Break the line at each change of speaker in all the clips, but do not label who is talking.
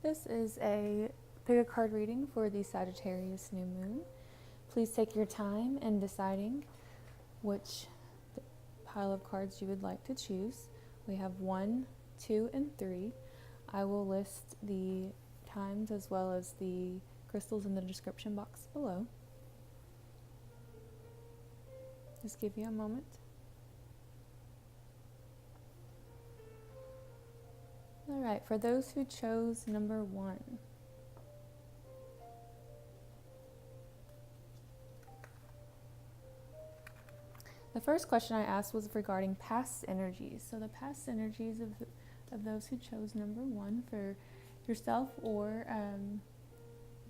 This is a pick a card reading for the Sagittarius new moon. Please take your time in deciding which pile of cards you would like to choose. We have 1, 2, and 3. I will list the times as well as the crystals in the description box below. Just give you a moment. All right, for those who chose number 1. The first question I asked was regarding past energies. So the past energies of those who chose number 1 for yourself or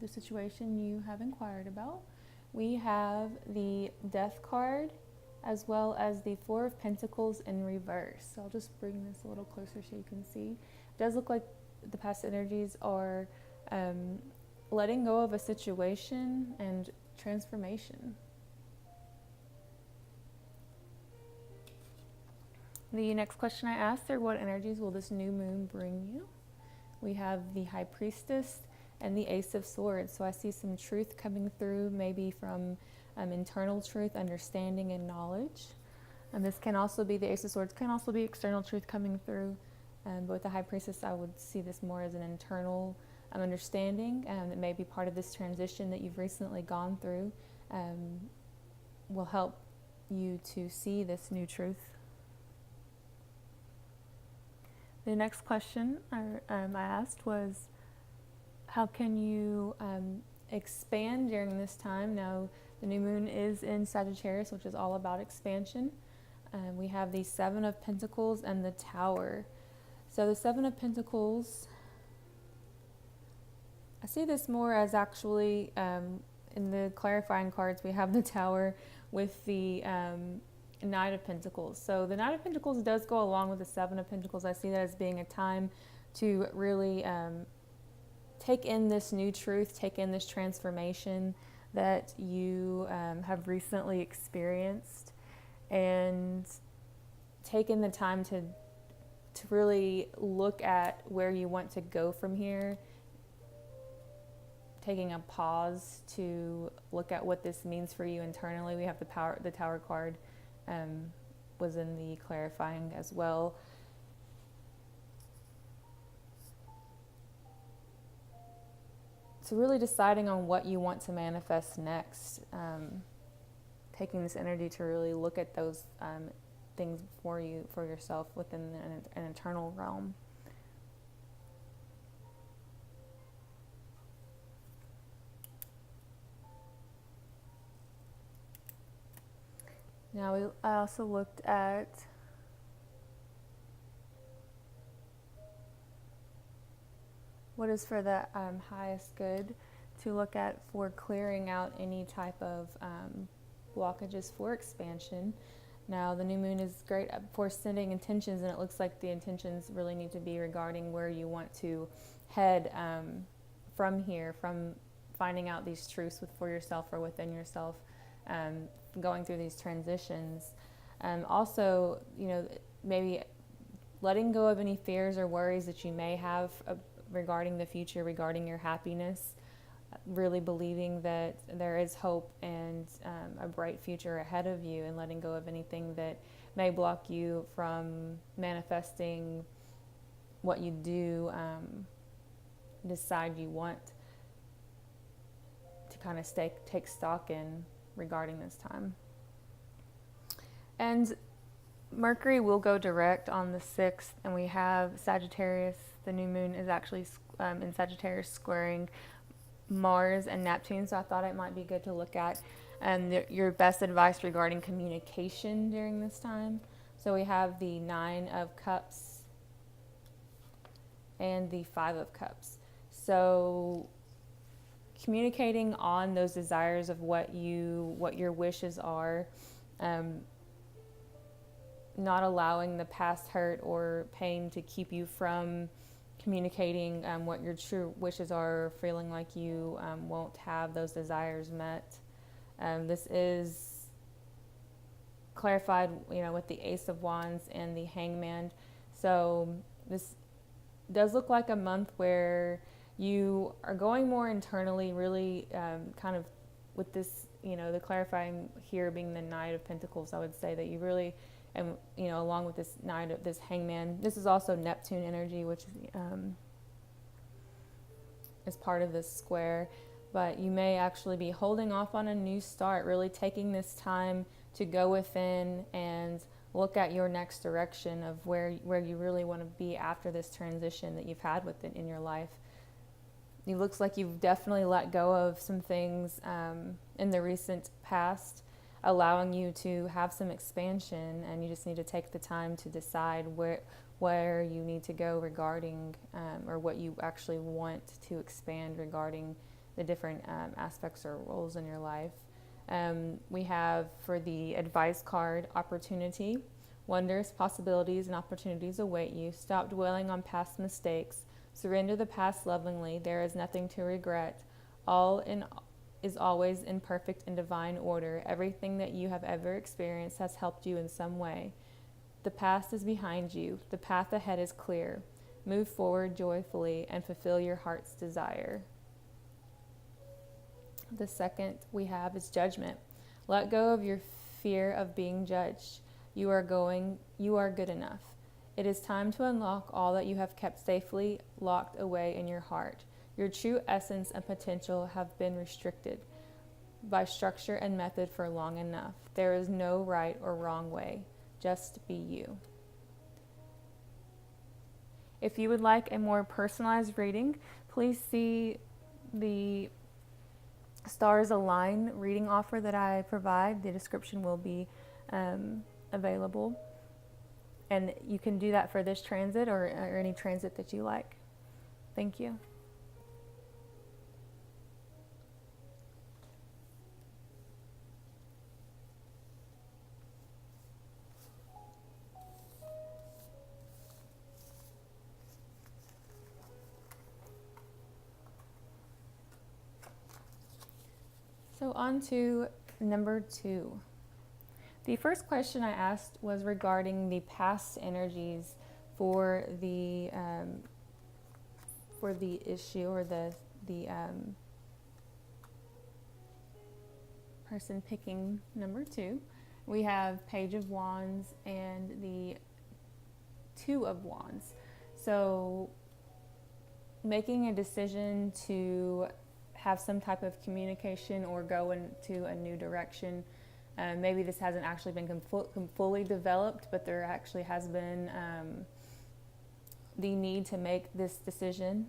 the situation you have inquired about. We have the Death card as well as the Four of Pentacles in reverse. So I'll just bring this a little closer so you can see. It does look like the past energies are letting go of a situation and transformation. The next question I asked are, what energies will this new moon bring you? We have the High Priestess and the Ace of Swords. So I see some truth coming through, maybe from internal truth, understanding, and knowledge. And this can also be, the Ace of Swords can also be external truth coming through. But with the High Priestess, I would see this more as an internal understanding that may be part of this transition that you've recently gone through. Will help you to see this new truth. The next question I asked was, how can you expand during this time? Now, the new moon is in Sagittarius, which is all about expansion. We have the Seven of Pentacles and the Tower. So the Seven of Pentacles, I see this more as actually, in the clarifying cards, we have the Tower with the Knight of Pentacles. So the Knight of Pentacles does go along with the Seven of Pentacles. I see that as being a time to really take in this new truth, take in this transformation that you have recently experienced, and taking the time to really look at where you want to go from here, taking a pause to look at what this means for you internally. We have the Tower card was in the clarifying as well. So really deciding on what you want to manifest next, taking this energy to really look at those things for yourself within an internal realm. Now I also looked at what is for the highest good, to look at for clearing out any type of blockages for expansion. Now, the new moon is great for setting intentions, and it looks like the intentions really need to be regarding where you want to head from here, from finding out these truths for yourself or within yourself, going through these transitions. Also, maybe letting go of any fears or worries that you may have regarding the future, regarding your happiness, really believing that there is hope and a bright future ahead of you, and letting go of anything that may block you from manifesting what you do decide you want to kind of take stock in regarding this time. And Mercury will go direct on the 6th, and we have Sagittarius. The new moon is actually in Sagittarius squaring Mars and Neptune, so I thought it might be good to look at your best advice regarding communication during this time. So we have the 9 of Cups and the 5 of Cups. So communicating on those desires of what your wishes are, not allowing the past hurt or pain to keep you from communicating what your true wishes are, or feeling like you won't have those desires met. This is clarified, with the Ace of Wands and the Hangman. So this does look like a month where You are going more internally, really kind of with this, the clarifying here being the Knight of Pentacles. I would say that you really, and along with this Knight of this Hangman, this is also Neptune energy, which is part of this square. But you may actually be holding off on a new start, really taking this time to go within and look at your next direction of where you really want to be after this transition that you've had with it in your life. It looks like you've definitely let go of some things in the recent past, allowing you to have some expansion, and you just need to take the time to decide where you need to go regarding or what you actually want to expand regarding the different aspects or roles in your life. We have, for the advice card, opportunity. Wondrous possibilities and opportunities await you. Stop dwelling on past mistakes. Surrender the past lovingly. There is nothing to regret. All is always in perfect and divine order. Everything that you have ever experienced has helped you in some way. The past is behind you. The path ahead is clear. Move forward joyfully and fulfill your heart's desire. The second we have is judgment. Let go of your fear of being judged. You are good enough. It is time to unlock all that you have kept safely locked away in your heart. Your true essence and potential have been restricted by structure and method for long enough. There is no right or wrong way. Just be you. If you would like a more personalized reading, please see the Stars Align reading offer that I provide. The description will be available. And you can do that for this transit or any transit that you like. Thank you. So on to number 2. The first question I asked was regarding the past energies for the issue or the person picking number 2. We have Page of Wands and the Two of Wands. So making a decision to have some type of communication or go into a new direction. Maybe this hasn't actually been fully developed, but there actually has been the need to make this decision.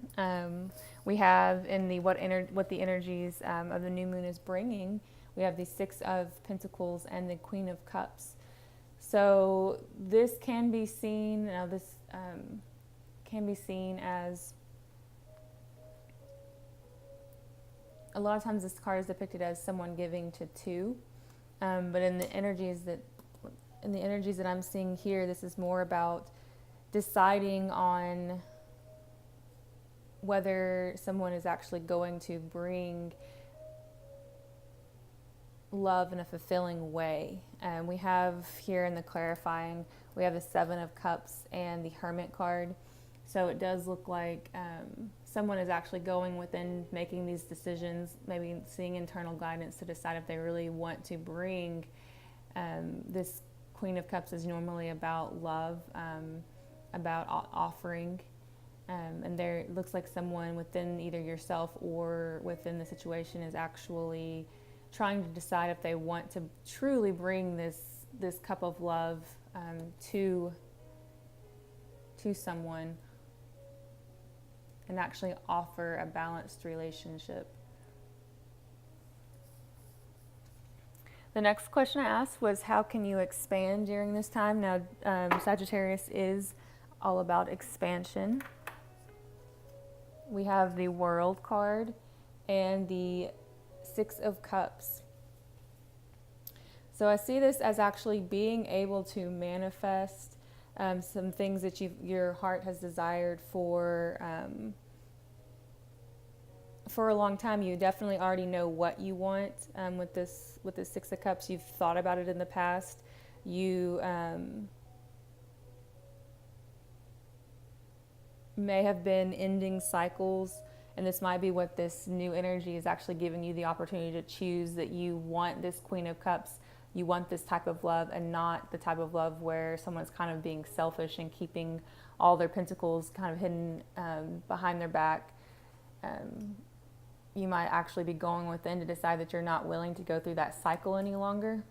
We have in the what the energies of the new moon is bringing. We have the Six of Pentacles and the Queen of Cups. So this can be seen. Can be seen as, a lot of times this card is depicted as someone giving to two, but in the energies that I'm seeing here, this is more about deciding on whether someone is actually going to bring love in a fulfilling way. We have here in the clarifying, we have the Seven of Cups and the Hermit card. So it does look like someone is actually going within, making these decisions, maybe seeing internal guidance to decide if they really want to bring. This Queen of Cups is normally about love, about offering. And there it looks like someone within either yourself or within the situation is actually trying to decide if they want to truly bring this cup of love to someone and actually offer a balanced relationship. The next question I asked was, how can you expand during this time? Now, Sagittarius is all about expansion. We have the World card and the Six of Cups. So I see this as actually being able to manifest some things that your heart has desired for a long time. You definitely already know what you want with the Six of Cups. You've thought about it in the past. You may have been ending cycles And this might be what this new energy is actually giving you the opportunity to choose, that you want this Queen of Cups, you want this type of love, and not the type of love where someone's kind of being selfish and keeping all their pentacles kind of hidden behind their back. You might actually be going within to decide that you're not willing to go through that cycle any longer.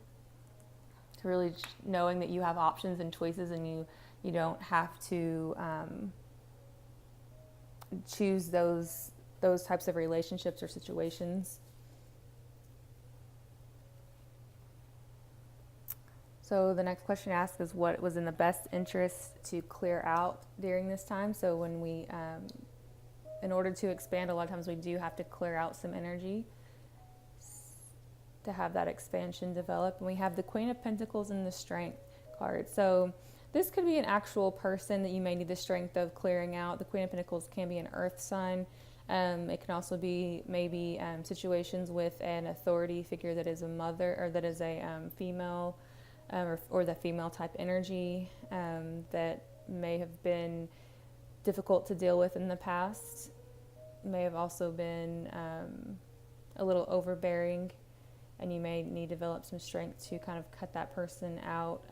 To really knowing that you have options and choices, and you don't have to choose those types of relationships or situations. So the next question asked is, what was in the best interest to clear out during this time? So when we, in order to expand, a lot of times we do have to clear out some energy to have that expansion develop. And we have the Queen of Pentacles and the Strength card. So this could be an actual person that you may need the strength of clearing out. The Queen of Pentacles can be an earth sign. It can also be maybe situations with an authority figure that is a mother, or that is a female, or the female type energy that may have been difficult to deal with in the past. May have also been a little overbearing, and you may need to develop some strength to kind of cut that person out.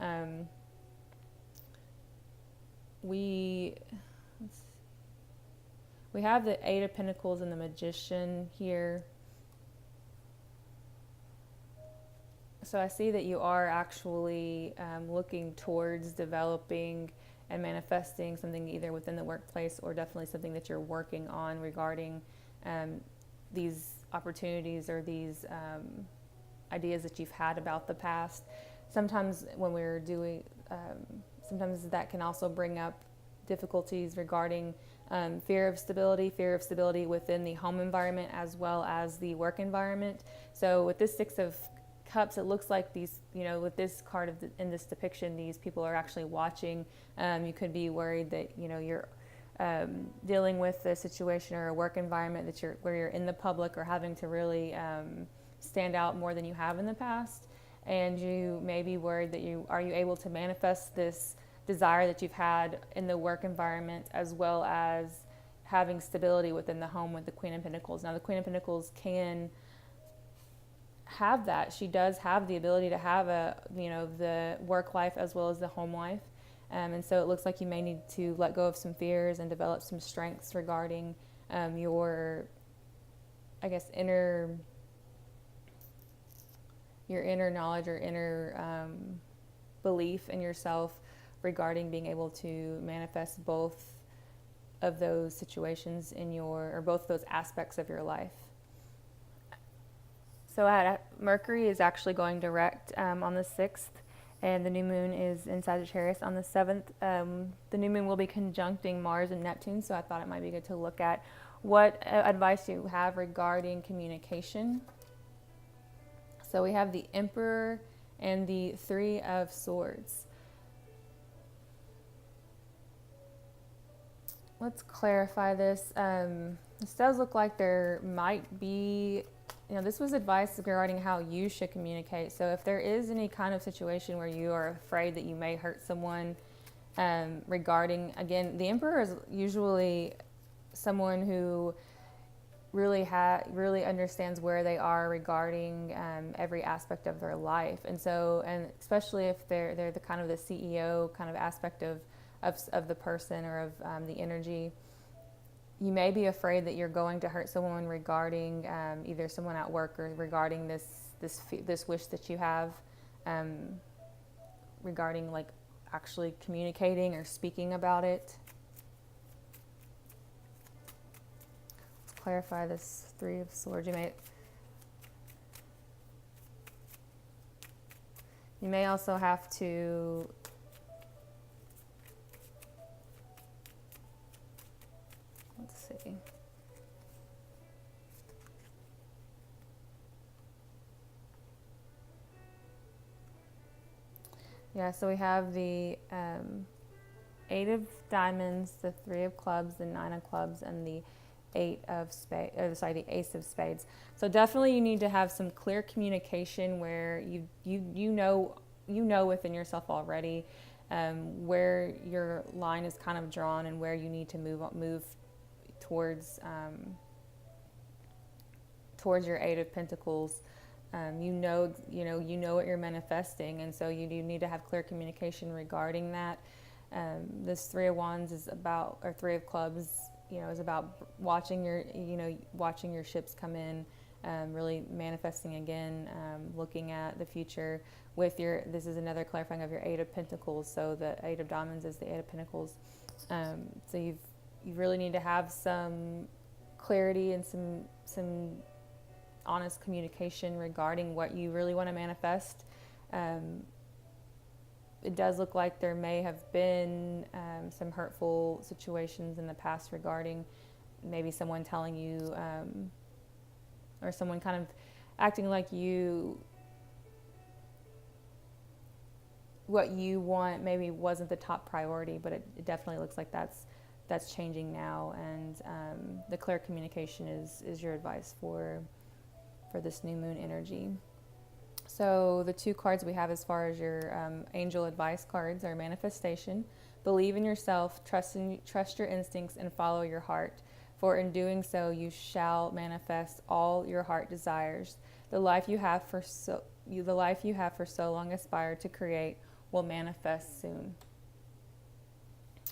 We have the Eight of Pentacles and the Magician here. So I see that you are actually looking towards developing and manifesting something either within the workplace, or definitely something that you're working on regarding these opportunities or these ideas that you've had about the past. Sometimes when we're doing, sometimes that can also bring up difficulties regarding fear of stability within the home environment as well as the work environment. So with this Six of Cups, it looks like these, with this card in this depiction, these people are actually watching. You could be worried that, you're dealing with a situation or a work environment where you're in the public, or having to really stand out more than you have in the past. And you may be worried that are you able to manifest this desire that you've had in the work environment, as well as having stability within the home with the Queen of Pentacles. Now the Queen of Pentacles can have that. She does have the ability to have the work life as well as the home life. And so it looks like you may need to let go of some fears and develop some strengths regarding your inner knowledge or inner belief in yourself regarding being able to manifest both of those situations or both of those aspects of your life. So Mercury is actually going direct on the 6th, and the new moon is in Sagittarius on the 7th. The new moon will be conjuncting Mars and Neptune, so I thought it might be good to look at what advice you have regarding communication. So we have the Emperor and the Three of Swords. Let's clarify this. This does look like there might be, this was advice regarding how you should communicate. So if there is any kind of situation where you are afraid that you may hurt someone, regarding, again, the Emperor is usually someone who really understands where they are regarding every aspect of their life. And especially if they're the kind of the CEO kind of aspect of the person, or of the energy. You may be afraid that you're going to hurt someone regarding either someone at work, or regarding this wish that you have regarding like actually communicating or speaking about it. Let's clarify this Three of Swords. You may also have to see. Yeah, so we have the Eight of Diamonds, the Three of Clubs, the Nine of Clubs, and the the Ace of Spades. So definitely you need to have some clear communication where you know within yourself already where your line is kind of drawn, and where you need to move towards towards your Eight of Pentacles. You know what you're manifesting, and so you do need to have clear communication regarding that. This Three of Wands is about, or Three of Clubs, is about watching your ships come in, really manifesting again, looking at the future with this is another clarifying of your Eight of Pentacles. So the Eight of Diamonds is the Eight of Pentacles. So you really need to have some clarity and some honest communication regarding what you really want to manifest. It does look like there may have been some hurtful situations in the past regarding maybe someone telling you, or someone kind of acting like what you want maybe wasn't the top priority, but it definitely looks like that's changing now, and the clear communication is your advice for this new moon energy. So the two cards we have as far as your angel advice cards are manifestation. Believe in yourself, trust your instincts, and follow your heart. For in doing so, you shall manifest all your heart desires. The life you have for so long aspired to create will manifest soon.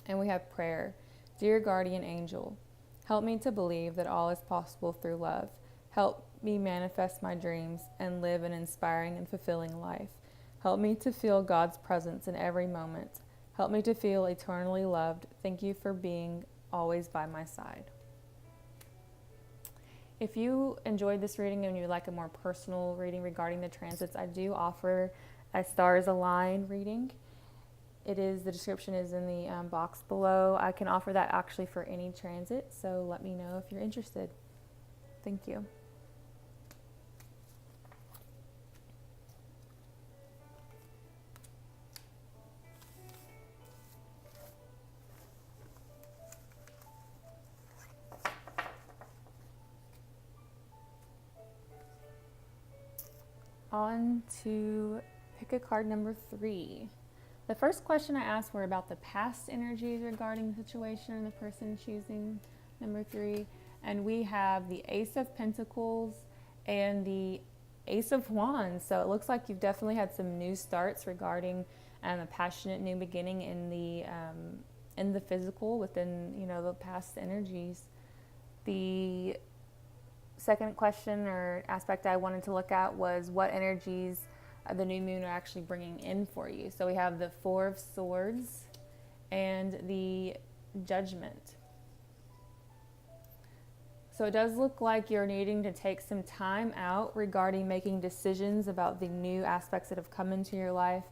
And we have prayer. Dear guardian angel, help me to believe that all is possible through love. Help me manifest my dreams and live an inspiring and fulfilling life. Help me to feel God's presence in every moment. Help me to feel eternally loved. Thank you for being always by my side. If you enjoyed this reading and you would like a more personal reading regarding the transits, I do offer a stars align reading. The description is in the box below. I can offer that actually for any transit, so let me know if you're interested. Thank you. On to pick a card number 3. The first question I asked were about the past energies regarding the situation and the person choosing number 3. And we have the Ace of Pentacles and the Ace of Wands. So it looks like you've definitely had some new starts regarding a passionate new beginning in the physical within the past energies. The second question or aspect I wanted to look at was what energies the new moon are actually bringing in for you. So we have the Four of Swords and the Judgment. So it does look like you're needing to take some time out regarding making decisions about the new aspects that have come into your life.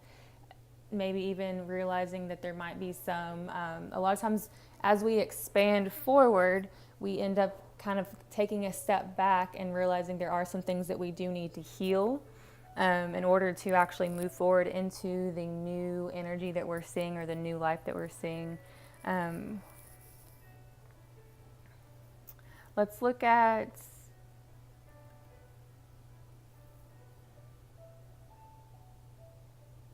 Maybe even realizing that there might be some, a lot of times as we expand forward, we end up kind of taking a step back and realizing there are some things that we do need to heal in order to actually move forward into the new energy that we're seeing or the new life that we're seeing. Let's look at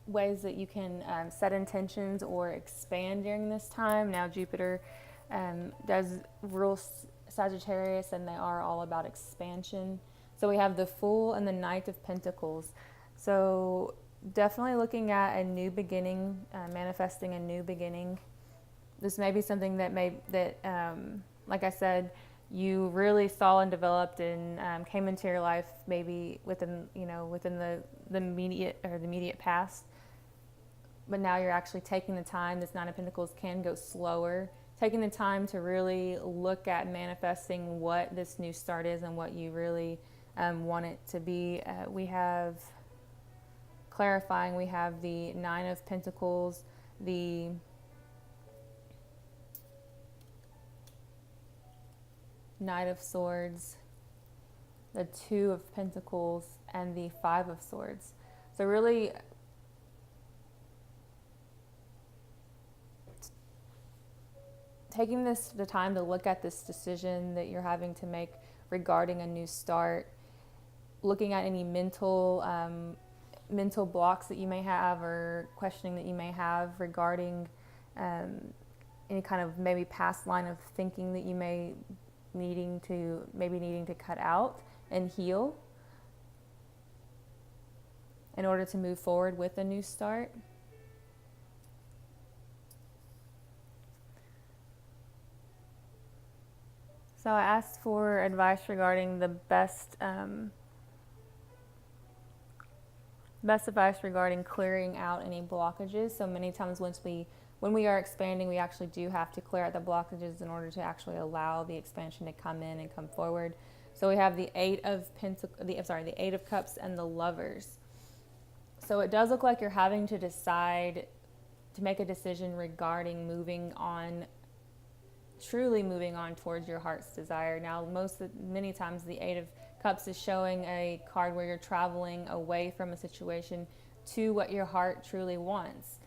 ways that you can set intentions or expand during this time. Now Jupiter does rule Sagittarius, and they are all about expansion. So we have the Fool and the Knight of Pentacles. So definitely looking at a new beginning, manifesting a new beginning. This may be something that like I said, you really saw and developed and came into your life maybe within the immediate past. But now you're actually taking the time. This Nine of Pentacles can go slower. Taking the time to really look at manifesting what this new start is and what you really want it to be. We have clarifying. We have the Nine of Pentacles, the Knight of Swords, the Two of Pentacles, and the Five of Swords. So really taking the time to look at this decision that you're having to make regarding a new start, looking at any mental blocks that you may have or questioning that you may have regarding any kind of maybe past line of thinking that you may needing to cut out and heal in order to move forward with a new start. So I asked for advice regarding the best advice regarding clearing out any blockages. So many times when we are expanding, we actually do have to clear out the blockages in order to actually allow the expansion to come in and come forward. So we have the Eight of Cups and the Lovers. So it does look like you're having to decide to make a decision regarding truly moving on towards your heart's desire. Now, many times the Eight of Cups is showing a card where you're traveling away from a situation to what your heart truly wants.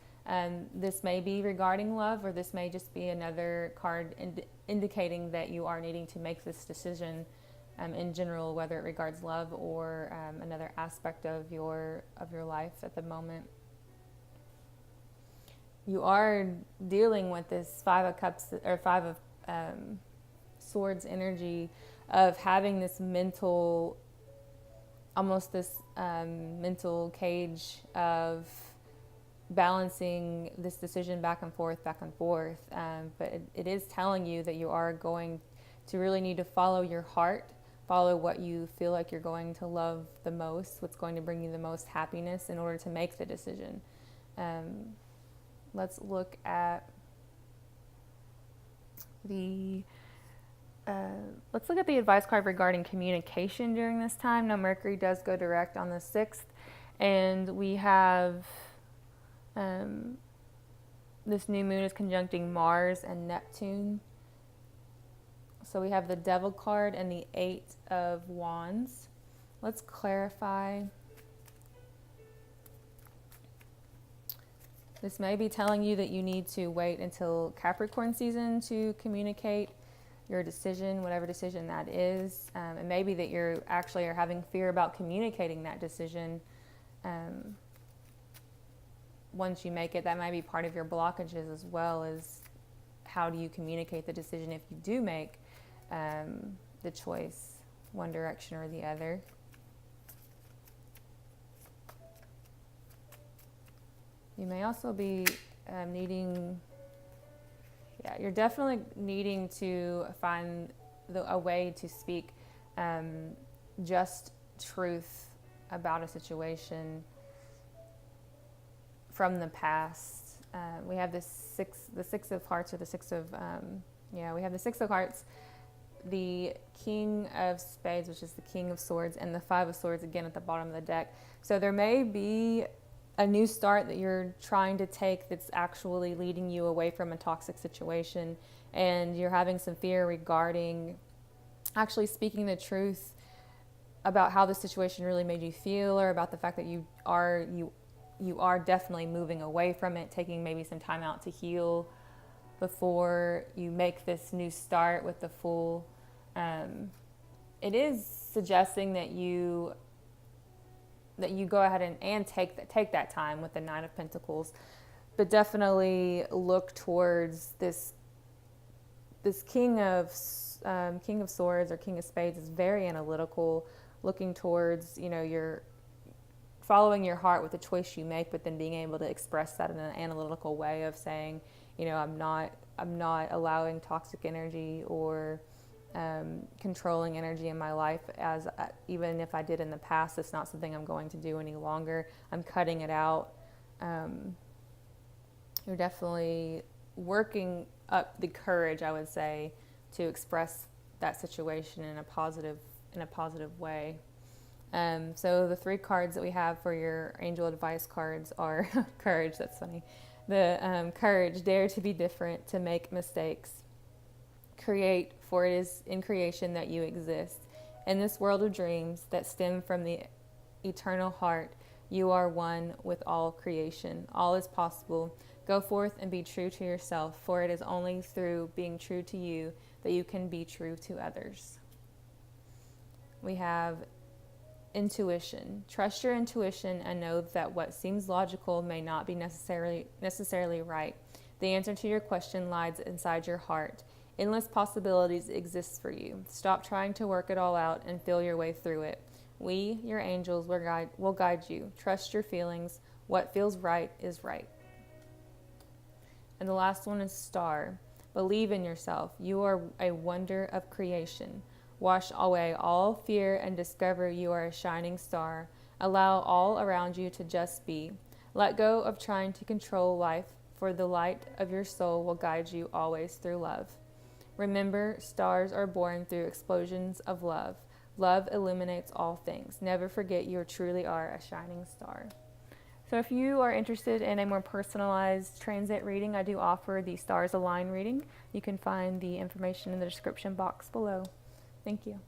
This may be regarding love, or this may just be another card indicating that you are needing to make this decision in general, whether it regards love or another aspect of your life at the moment. You are dealing with this Five of Cups or Five of Swords energy of having this mental mental cage of balancing this decision back and forth. But it is telling you that you are going to really need to follow your heart, follow what you feel like you're going to love the most, what's going to bring you the most happiness in order to make the decision. Let's look at the advice card regarding communication during this time. Now, Mercury does go direct on the 6th, and we have this new moon is conjuncting Mars and Neptune. So we have the Devil card and the Eight of Wands. Let's clarify. This may be telling you that you need to wait until Capricorn season to communicate your decision, whatever decision that is. And maybe that you're actually are having fear about communicating that decision. Once you make it, that might be part of your blockages as well, as how do you communicate the decision if you do make the choice one direction or the other. You may also be you're definitely needing to find a way to speak just truth about a situation from the past. We have the Six of Hearts, or the Six of, we have the Six of Hearts, the King of Spades, which is the King of Swords, and the Five of Swords again at the bottom of the deck. So there may be a new start that you're trying to take that's actually leading you away from a toxic situation, and you're having some fear regarding actually speaking the truth about how the situation really made you feel, or about the fact that you are definitely moving away from it, taking maybe some time out to heal before you make this new start with the Fool. It is suggesting that you go ahead and take that time with the Nine of Pentacles, but definitely look towards this King of Swords or King of Spades is very analytical, looking towards, you're following your heart with the choice you make, but then being able to express that in an analytical way of saying, I'm not allowing toxic energy or controlling energy in my life, as even if I did in the past, it's not something I'm going to do any longer. I'm cutting it out. You're definitely working up the courage, I would say, to express that situation in a positive way. So the three cards that we have for your angel advice cards are courage. That's funny. The courage, dare to be different, to make mistakes. Create, for it is in creation that you exist. In this world of dreams that stem from the eternal heart, you are one with all creation. All is possible. Go forth and be true to yourself, for it is only through being true to you that you can be true to others. We have intuition. Trust your intuition and know that what seems logical may not be necessarily right. The answer to your question lies inside your heart. Endless possibilities exist for you. Stop trying to work it all out and feel your way through it. We, your angels, will guide you. Trust your feelings. What feels right is right. And the last one is star. Believe in yourself. You are a wonder of creation. Wash away all fear and discover you are a shining star. Allow all around you to just be. Let go of trying to control life, for the light of your soul will guide you always through love. Remember, stars are born through explosions of love. Love illuminates all things. Never forget you truly are a shining star. So if you are interested in a more personalized transit reading, I do offer the Stars Align reading. You can find the information in the description box below. Thank you.